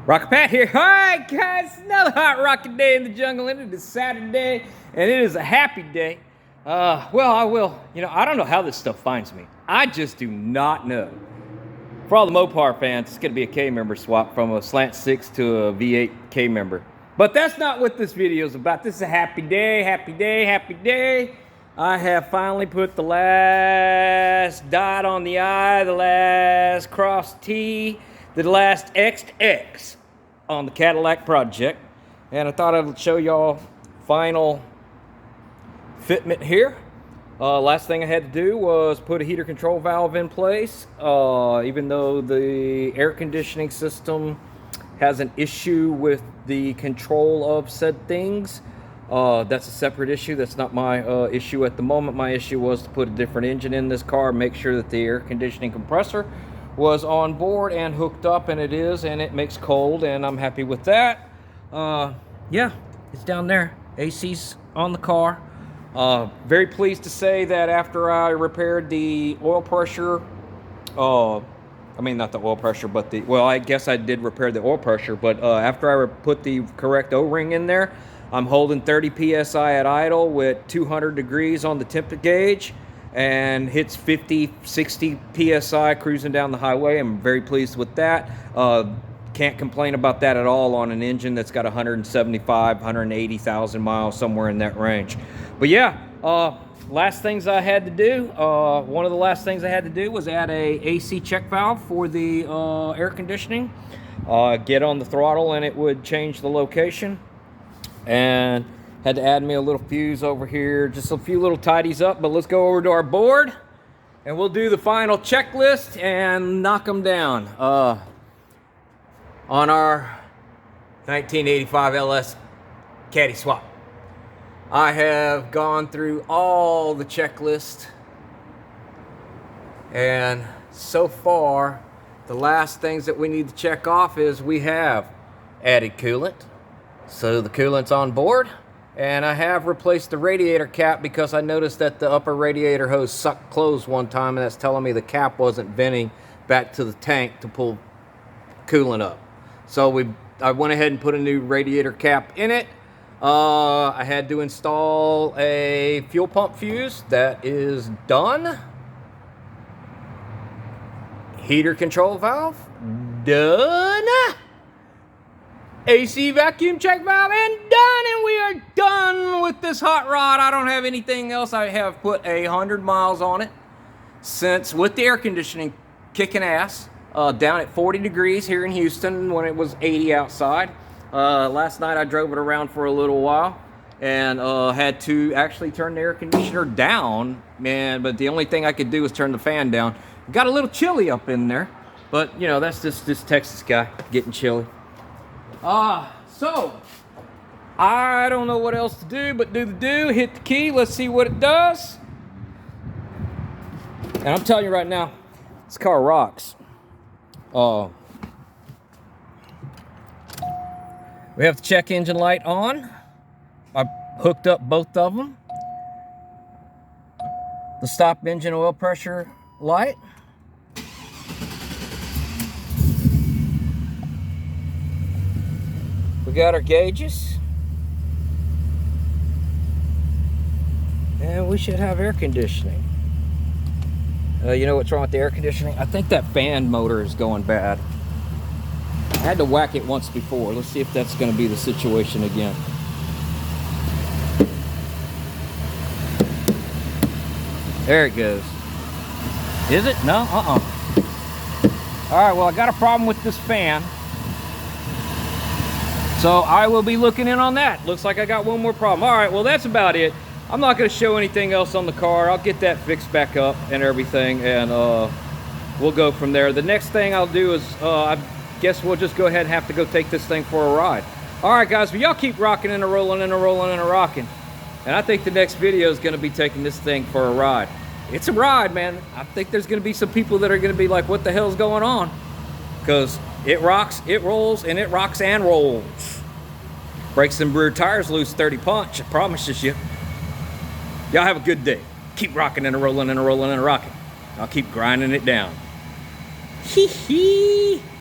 Rocket Pat here. All right, guys, another hot rocket day in the jungle, and it is Saturday, and it is a happy day. I don't know how this stuff finds me. I just do not know. For all the Mopar fans, it's going to be a K-member swap from a Slant 6 to a V8 K-member. But that's not what this video is about. This is a happy day, happy day, happy day. I have finally put the last dot on the I, the last cross T, the last X to X on the Cadillac project. And I thought I'd show y'all final fitment here. Last thing I had to do was put a heater control valve in place. Even though the air conditioning system has an issue with the control of said things, that's a separate issue. That's not my issue at the moment. My issue was to put a different engine in this car, make sure that the air conditioning compressor was on board and hooked up, and it is, and it makes cold, and I'm happy with that. Yeah, it's down there. AC's on the car. Very pleased to say that after I repaired the oil pressure, not the oil pressure, but I guess I did repair the oil pressure, but after I put the correct O-ring in there, I'm holding 30 PSI at idle with 200 degrees on the temp gauge, and hits 50, 60 PSI cruising down the highway. I'm very pleased with that. Can't complain about that at all on an engine that's got 175, 180,000 miles, somewhere in that range. But yeah, last things I had to do, one of the last things I had to do was add a AC check valve for the air conditioning. Get on the throttle and it would change the location. And had to add me a little fuse over here, just a few little tidies up. But let's go over to our board and we'll do the final checklist and knock them down. On our 1985 LS Caddy swap, I have gone through all the checklist, and so far the last things that we need to check off is we have added coolant, so the coolant's on board, and I have replaced the radiator cap because I noticed that the upper radiator hose sucked closed one time, and that's telling me the cap wasn't venting back to the tank to pull coolant up. So I went ahead and put a new radiator cap in it. I had to install a fuel pump fuse. That is done. Heater control valve, done. AC vacuum check valve, and done. And we are done with this hot rod. I don't have anything else. I have put 100 miles on it since, with the air conditioning kicking ass. Down at 40 degrees here in Houston when it was 80 outside. Last night I drove it around for a little while and had to actually turn the air conditioner down, man, but the only thing I could do was turn the fan down. Got a little chilly up in there, but you know, that's just this Texas guy getting chilly. So I don't know what else to do but do the do, hit the key, let's see what it does. And I'm telling you right now, this car rocks. We have the check engine light on. I hooked up both of them. The stop engine oil pressure light. We got our gauges. And we should have air conditioning. You know what's wrong with the air conditioning? I think that fan motor is going bad. I had to whack it once before. Let's see if that's going to be the situation again. There it goes. Is it? No? All right, well, I got a problem with this fan. So I will be looking in on that. Looks like I got one more problem. All right, well, that's about it. I'm not going to show anything else on the car. I'll get that fixed back up and everything, and we'll go from there. The next thing I'll do is, I guess we'll just go ahead and have to go take this thing for a ride. All right, guys, well, y'all keep rocking and a-rolling and a-rolling and a-rocking. And I think the next video is going to be taking this thing for a ride. It's a ride, man. I think there's going to be some people that are going to be like, what the hell's going on? Because it rocks, it rolls, and it rocks and rolls. Breaks them rear tires loose 30 punch, I promise you. Y'all have a good day. Keep rocking and a-rolling and a-rolling and a-rocking. I'll keep grinding it down. Hee hee.